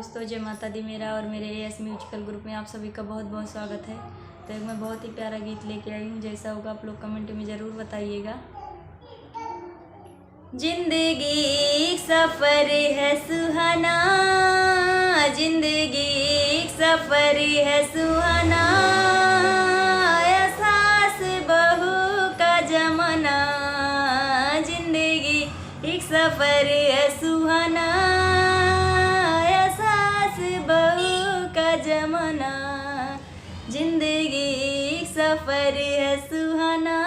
दोस्तों, जय माता दी। मेरा और मेरे एएस म्यूजिकल ग्रुप में आप सभी का बहुत बहुत स्वागत है। तो एक मैं बहुत ही प्यारा गीत लेके आई हूँ। जैसा होगा आप लोग कमेंट में ज़रूर बताइएगा। जिंदगी सफ़र है सुहाना, जिंदगी सफ़र है सुहाना, एहसास बहू का जमाना। जिंदगी एक सफ़र है सुहाना, एहसास बहू का जमाना। जिंदगी सफ़र है सुहाना,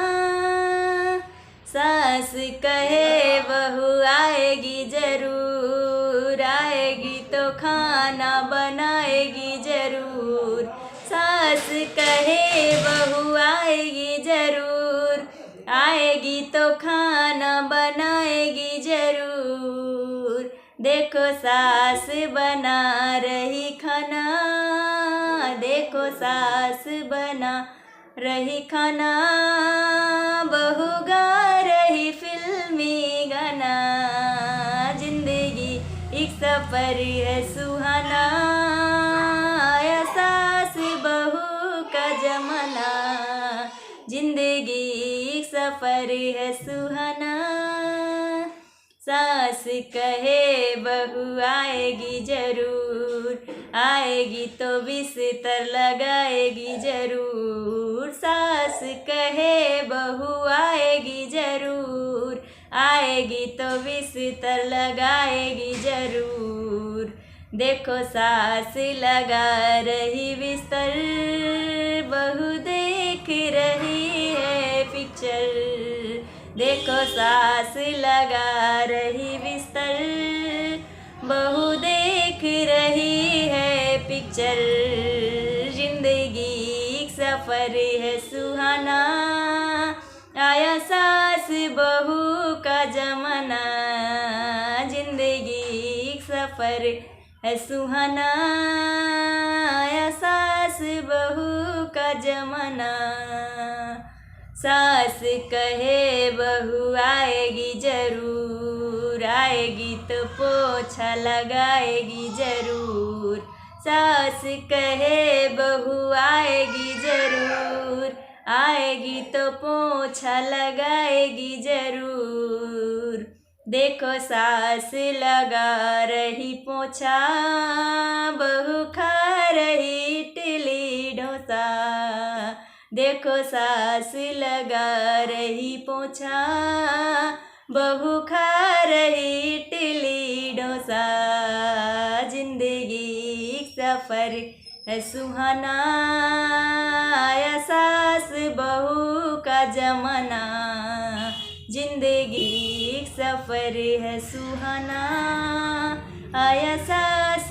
सास कहे बहू आएगी जरूर, आएगी तो खाना बनाएगी जरूर। सास कहे बहू आएगी जरूर, आएगी तो खाना बनाएगी जरूर। देखो सास बना रही खाना, देखो सास बना रही खाना, बहू गा रही फिल्मी गाना। जिंदगी एक सफ़र है सुहाना, एहसास बहू का जमाना। जिंदगी एक सफ़र है सुहाना, सास कहे बहू आएगी जरूर, आएगी तो बिस्तर लगाएगी जरूर। सास कहे बहू आएगी जरूर, आएगी तो बिस्तर लगाएगी जरूर। देखो सास लगा रही बिस्तर, बहू देख रही है पिक्चर। देखो सास लगा रही बिस्तर, बहू देख रही है पिक्चर। जिंदगी एक सफ़र है सुहाना, आया सास बहू का जमाना। जिंदगी एक सफ़र है सुहाना, आया सास बहू का जमाना। सास कहे बहू आएगी जरूर, आएगी तो पोछा लगाएगी जरूर। सास कहे बहू आएगी जरूर, आएगी तो पोछा लगाएगी जरूर। देखो सास लगा रही पोछा, बहू खा रही इडली डोसा। देखो सास लगा रही पोछा, बहू खा रही इडली डोसा। जिंदगी एक सफ़र है सुहाना, आया सास बहू का जमाना। जिंदगी एक सफ़र है सुहाना, आया सास